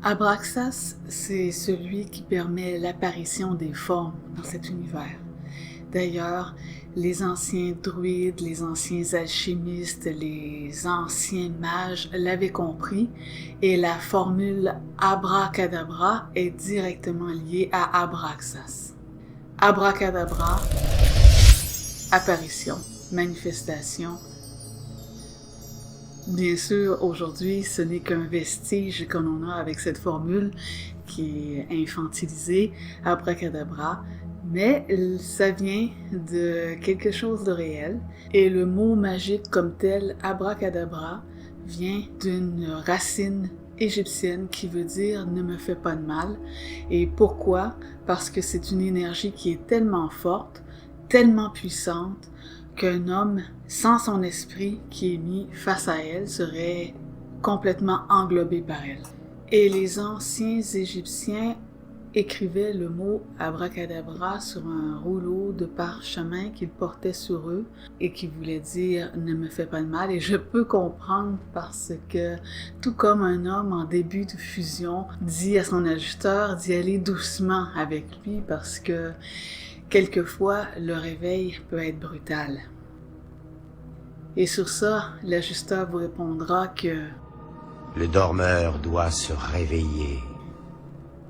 Abraxas, c'est celui qui permet l'apparition des formes dans cet univers. D'ailleurs, les anciens druides, les anciens alchimistes, les anciens mages l'avaient compris et la formule abracadabra est directement liée à Abraxas. Abracadabra, apparition, manifestation. Bien sûr, aujourd'hui, ce n'est qu'un vestige que l'on a avec cette formule qui est infantilisée, abracadabra, mais ça vient de quelque chose de réel. Et le mot magique comme tel, abracadabra, vient d'une racine égyptienne qui veut dire « ne me fais pas de mal ». Et pourquoi? Parce que c'est une énergie qui est tellement forte, tellement puissante, qu'un homme sans son esprit qui est mis face à elle serait complètement englobé par elle. Et les anciens Égyptiens écrivaient le mot abracadabra sur un rouleau de parchemin qu'ils portaient sur eux et qui voulait dire « ne me fais pas de mal ». Et je peux comprendre parce que tout comme un homme en début de fusion dit à son ajusteur d'y aller doucement avec lui parce que quelquefois, le réveil peut être brutal. Et sur ça, l'ajusteur vous répondra que le dormeur doit se réveiller.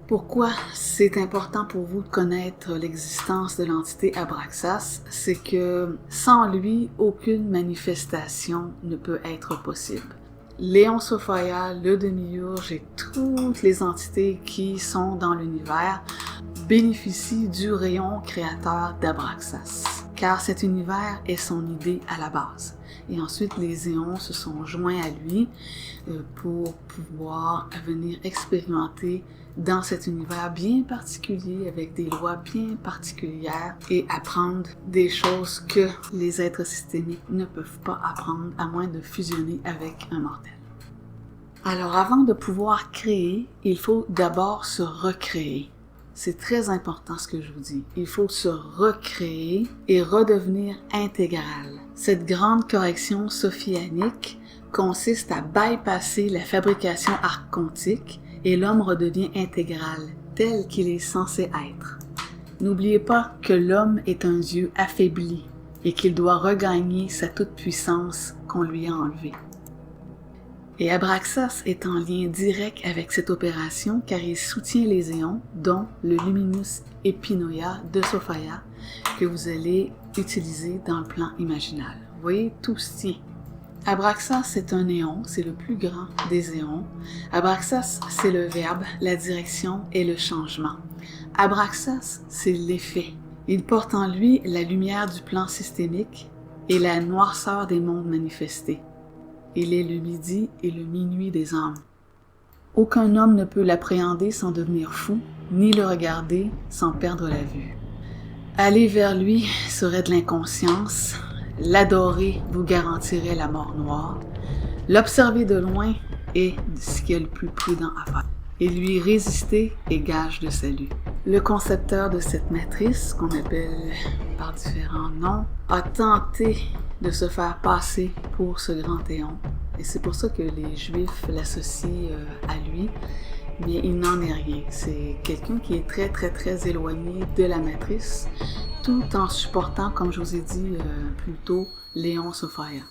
Pourquoi c'est important pour vous de connaître l'existence de l'entité Abraxas, c'est que sans lui, aucune manifestation ne peut être possible. Léon Sophia, le demi-urge et toutes les entités qui sont dans l'univers bénéficient du rayon créateur d'Abraxas, car cet univers est son idée à la base. Et ensuite, les éons se sont joints à lui pour pouvoir venir expérimenter dans cet univers bien particulier, avec des lois bien particulières, et apprendre des choses que les êtres systémiques ne peuvent pas apprendre à moins de fusionner avec un mortel. Alors, avant de pouvoir créer, il faut d'abord se recréer. C'est très important ce que je vous dis. Il faut se recréer et redevenir intégral. Cette grande correction sophianique consiste à bypasser la fabrication archontique et l'homme redevient intégral, tel qu'il est censé être. N'oubliez pas que l'homme est un dieu affaibli et qu'il doit regagner sa toute-puissance qu'on lui a enlevée. Et Abraxas est en lien direct avec cette opération car il soutient les éons, dont le Luminus Epinoia de Sophia, que vous allez utiliser dans le plan imaginal. Vous voyez, tout se tient. Abraxas est un éon, c'est le plus grand des éons. Abraxas, c'est le verbe, la direction et le changement. Abraxas, c'est l'effet. Il porte en lui la lumière du plan systémique et la noirceur des mondes manifestés. Il est le midi et le minuit des âmes. Aucun homme ne peut l'appréhender sans devenir fou, ni le regarder sans perdre la vue. Aller vers lui serait de l'inconscience, l'adorer vous garantirait la mort noire, l'observer de loin est ce qui est le plus prudent à faire, et lui résister est gage de salut. Le concepteur de cette matrice, qu'on appelle par différents noms, a tenté de se faire passer pour ce grand éon. Et c'est pour ça que les Juifs l'associent à lui, mais il n'en est rien. C'est quelqu'un qui est très, très, très éloigné de la matrice, tout en supportant, comme je vous ai dit plus tôt, Léon Sophia.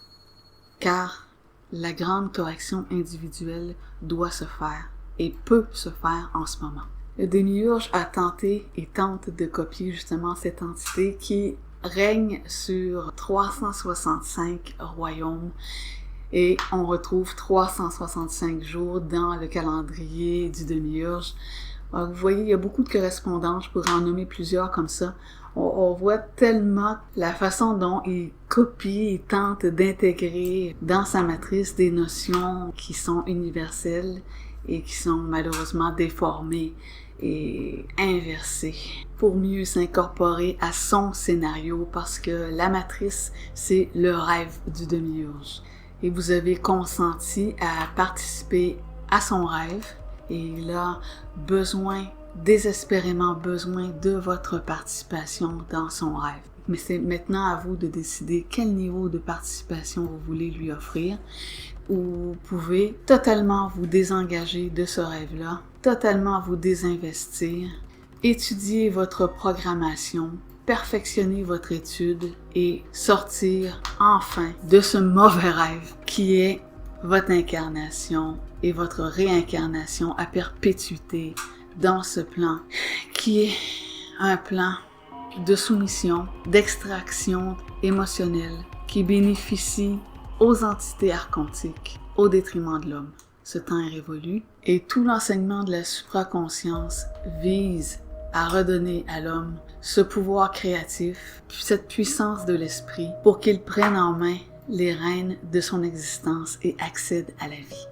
Car la grande correction individuelle doit se faire et peut se faire en ce moment. Le démiurge a tenté et tente de copier justement cette entité qui règne sur 365 royaumes et on retrouve 365 jours dans le calendrier du démiurge. Alors, vous voyez, il y a beaucoup de correspondances, je pourrais en nommer plusieurs comme ça. On voit tellement la façon dont il copie et tente d'intégrer dans sa matrice des notions qui sont universelles et qui sont malheureusement déformées et inversées pour mieux s'incorporer à son scénario parce que la matrice, c'est le rêve du démiurge. Et vous avez consenti à participer à son rêve et il a besoin, désespérément besoin de votre participation dans son rêve. Mais c'est maintenant à vous de décider quel niveau de participation vous voulez lui offrir. Ou vous pouvez totalement vous désengager de ce rêve-là totalement vous désinvestir, étudier votre programmation, perfectionner votre étude et sortir enfin de ce mauvais rêve qui est votre incarnation et votre réincarnation à perpétuité dans ce plan qui est un plan de soumission, d'extraction émotionnelle qui bénéficie aux entités archontiques au détriment de l'homme. Ce temps est révolu et tout l'enseignement de la supraconscience vise à redonner à l'homme ce pouvoir créatif, cette puissance de l'esprit pour qu'il prenne en main les rênes de son existence et accède à la vie.